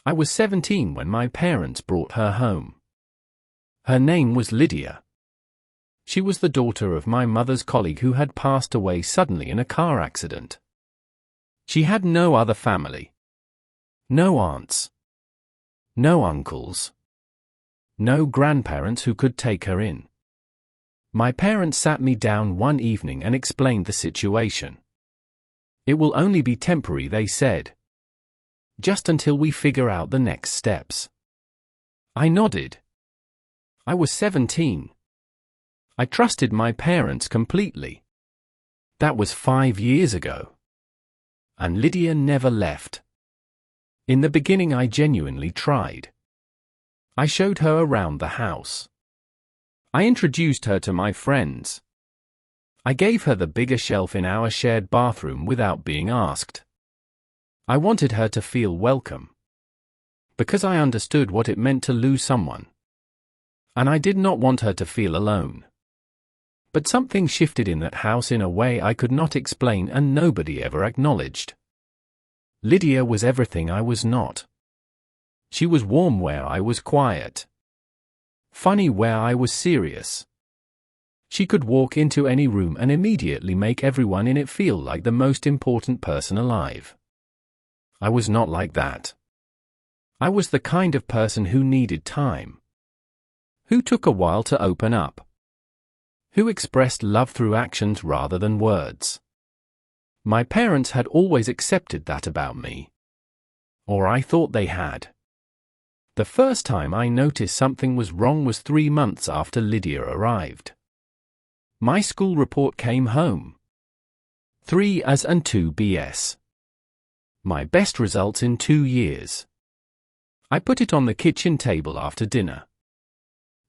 I was 17 when my parents brought her home. Her name was Lydia. She was the daughter of my mother's colleague who had passed away suddenly in a car accident. She had no other family. No aunts. No uncles. No grandparents who could take her in. My parents sat me down one evening and explained the situation. It will only be temporary, they said. Just until we figure out the next steps. I nodded. I was 17. I trusted my parents completely. That was 5 years ago. And Lydia never left. In the beginning I genuinely tried. I showed her around the house. I introduced her to my friends. I gave her the bigger shelf in our shared bathroom without being asked. I wanted her to feel welcome. Because I understood what it meant to lose someone. And I did not want her to feel alone. But something shifted in that house in a way I could not explain and nobody ever acknowledged. Lydia was everything I was not. She was warm where I was quiet. Funny where I was serious. She could walk into any room and immediately make everyone in it feel like the most important person alive. I was not like that. I was the kind of person who needed time. Who took a while to open up. Who expressed love through actions rather than words. My parents had always accepted that about me. Or I thought they had. The first time I noticed something was wrong was 3 months after Lydia arrived. My school report came home. 3 As and 2 BS. My best results in 2 years. I put it on the kitchen table after dinner.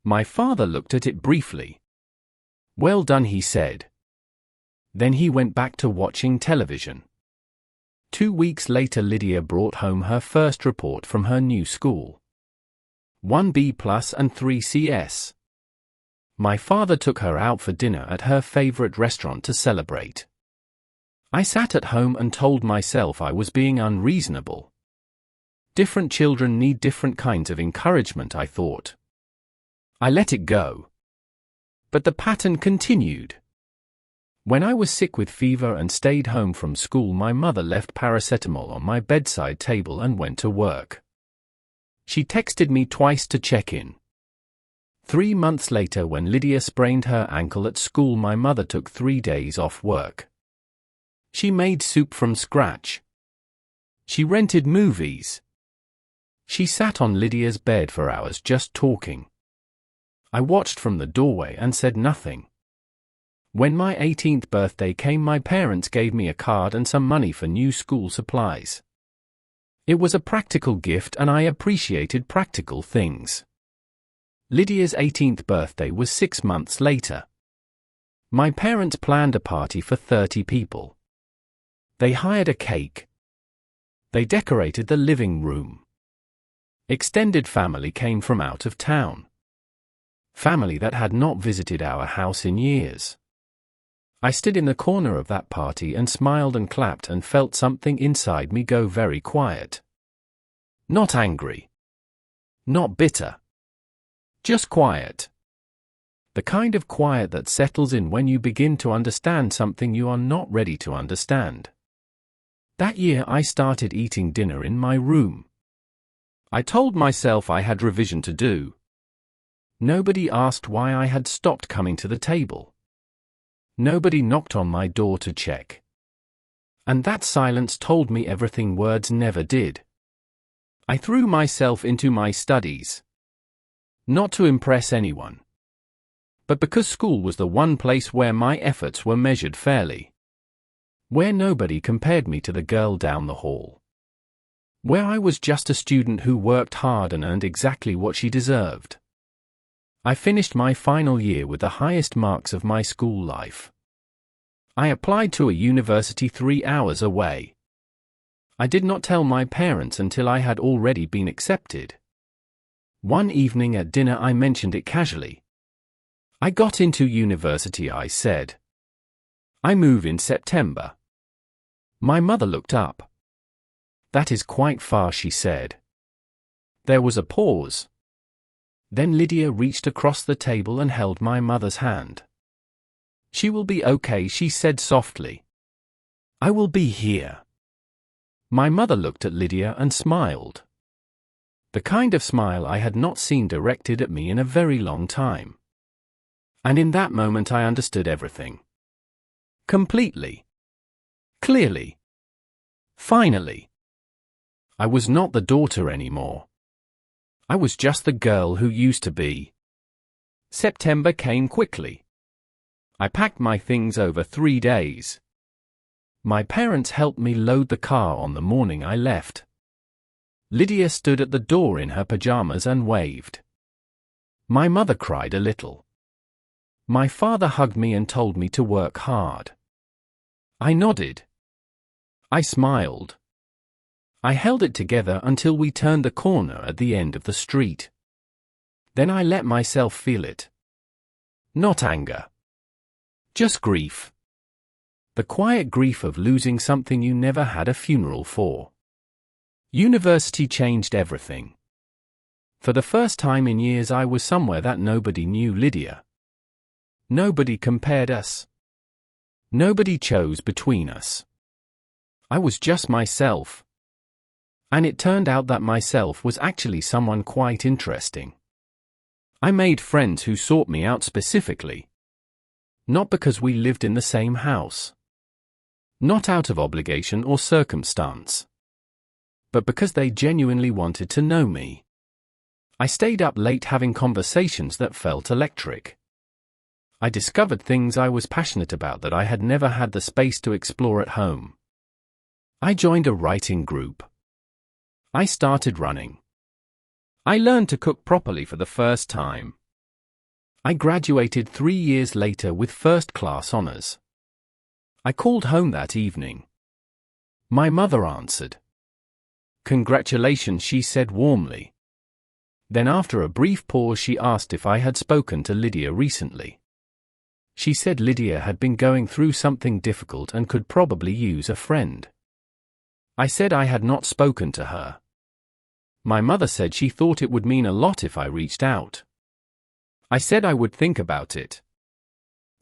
My father looked at it briefly. Well done, he said. Then he went back to watching television. 2 weeks later Lydia brought home her first report from her new school. 1 B+ and 3 CS. My father took her out for dinner at her favorite restaurant to celebrate. I sat at home and told myself I was being unreasonable. Different children need different kinds of encouragement, I thought. I let it go. But the pattern continued. When I was sick with fever and stayed home from school, my mother left paracetamol on my bedside table and went to work. She texted me twice to check in. 3 months later, when Lydia sprained her ankle at school, my mother took 3 days off work. She made soup from scratch. She rented movies. She sat on Lydia's bed for hours just talking. I watched from the doorway and said nothing. When my 18th birthday came, my parents gave me a card and some money for new school supplies. It was a practical gift and I appreciated practical things. Lydia's 18th birthday was 6 months later. My parents planned a party for 30 people. They hired a cake. They decorated the living room. Extended family came from out of town. Family that had not visited our house in years. I stood in the corner of that party and smiled and clapped and felt something inside me go very quiet. Not angry. Not bitter. Just quiet. The kind of quiet that settles in when you begin to understand something you are not ready to understand. That year I started eating dinner in my room. I told myself I had revision to do. Nobody asked why I had stopped coming to the table. Nobody knocked on my door to check. And that silence told me everything words never did. I threw myself into my studies. Not to impress anyone. But because school was the one place where my efforts were measured fairly. Where nobody compared me to the girl down the hall. Where I was just a student who worked hard and earned exactly what she deserved. I finished my final year with the highest marks of my school life. I applied to a university 3 hours away. I did not tell my parents until I had already been accepted. One evening at dinner I mentioned it casually. I got into university, I said. I move in September. My mother looked up. That is quite far, she said. There was a pause. Then Lydia reached across the table and held my mother's hand. "She will be okay," she said softly. "I will be here." My mother looked at Lydia and smiled. The kind of smile I had not seen directed at me in a very long time. And in that moment I understood everything. Completely. Clearly. Finally. I was not the daughter anymore. I was just the girl who used to be. September came quickly. I packed my things over 3 days. My parents helped me load the car on the morning I left. Lydia stood at the door in her pajamas and waved. My mother cried a little. My father hugged me and told me to work hard. I nodded. I smiled. I held it together until we turned the corner at the end of the street. Then I let myself feel it. Not anger. Just grief. The quiet grief of losing something you never had a funeral for. University changed everything. For the first time in years I was somewhere that nobody knew Lydia. Nobody compared us. Nobody chose between us. I was just myself. And it turned out that myself was actually someone quite interesting. I made friends who sought me out specifically. Not because we lived in the same house. Not out of obligation or circumstance. But because they genuinely wanted to know me. I stayed up late having conversations that felt electric. I discovered things I was passionate about that I had never had the space to explore at home. I joined a writing group. I started running. I learned to cook properly for the first time. I graduated 3 years later with first-class honors. I called home that evening. My mother answered. "Congratulations," she said warmly. Then after a brief pause she asked if I had spoken to Lydia recently. She said Lydia had been going through something difficult and could probably use a friend. I said I had not spoken to her. My mother said she thought it would mean a lot if I reached out. I said I would think about it.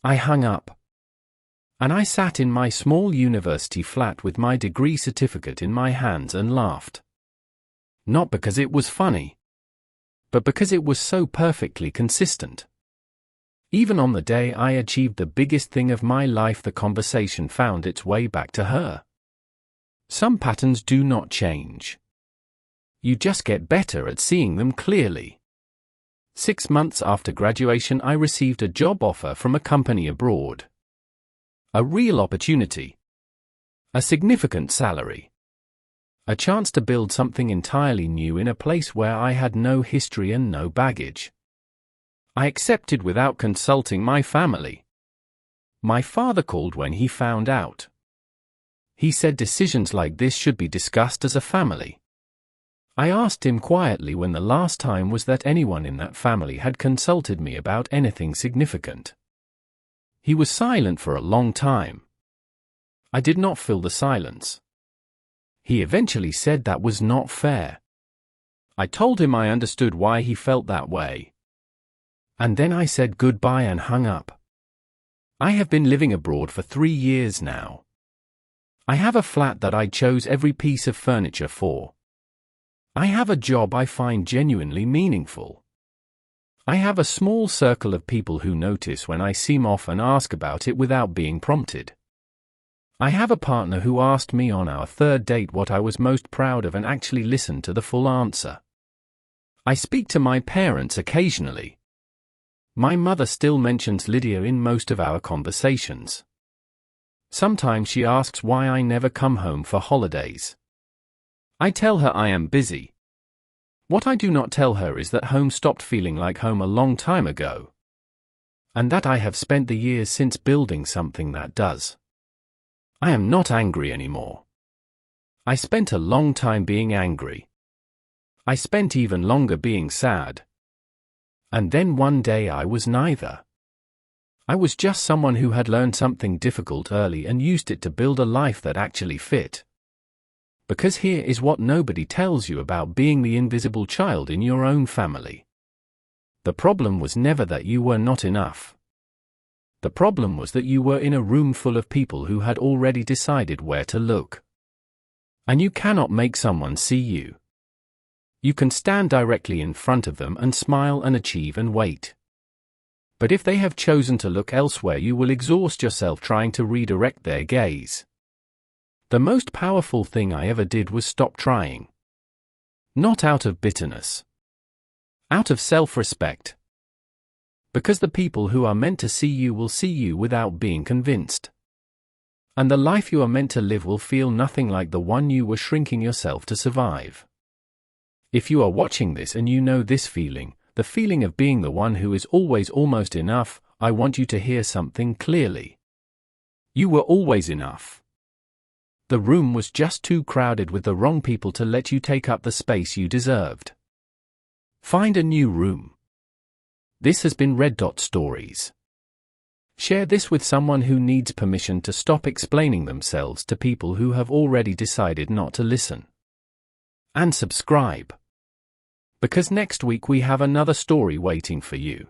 I hung up. And I sat in my small university flat with my degree certificate in my hands and laughed. Not because it was funny, but because it was so perfectly consistent. Even on the day I achieved the biggest thing of my life, the conversation found its way back to her. Some patterns do not change. You just get better at seeing them clearly. 6 months after graduation, I received a job offer from a company abroad. A real opportunity. A significant salary. A chance to build something entirely new in a place where I had no history and no baggage. I accepted without consulting my family. My father called when he found out. He said decisions like this should be discussed as a family. I asked him quietly when the last time was that anyone in that family had consulted me about anything significant. He was silent for a long time. I did not fill the silence. He eventually said that was not fair. I told him I understood why he felt that way. And then I said goodbye and hung up. I have been living abroad for 3 years now. I have a flat that I chose every piece of furniture for. I have a job I find genuinely meaningful. I have a small circle of people who notice when I seem off and ask about it without being prompted. I have a partner who asked me on our 3rd date what I was most proud of and actually listened to the full answer. I speak to my parents occasionally. My mother still mentions Lydia in most of our conversations. Sometimes she asks why I never come home for holidays. I tell her I am busy. What I do not tell her is that home stopped feeling like home a long time ago. And that I have spent the years since building something that does. I am not angry anymore. I spent a long time being angry. I spent even longer being sad. And then one day I was neither. I was just someone who had learned something difficult early and used it to build a life that actually fit. Because here is what nobody tells you about being the invisible child in your own family. The problem was never that you were not enough. The problem was that you were in a room full of people who had already decided where to look. And you cannot make someone see you. You can stand directly in front of them and smile and achieve and wait. But if they have chosen to look elsewhere, you will exhaust yourself trying to redirect their gaze. The most powerful thing I ever did was stop trying. Not out of bitterness. Out of self-respect. Because the people who are meant to see you will see you without being convinced. And the life you are meant to live will feel nothing like the one you were shrinking yourself to survive. If you are watching this and you know this feeling, the feeling of being the one who is always almost enough, I want you to hear something clearly. You were always enough. The room was just too crowded with the wrong people to let you take up the space you deserved. Find a new room. This has been Red Dot Stories. Share this with someone who needs permission to stop explaining themselves to people who have already decided not to listen. And subscribe. Because next week we have another story waiting for you.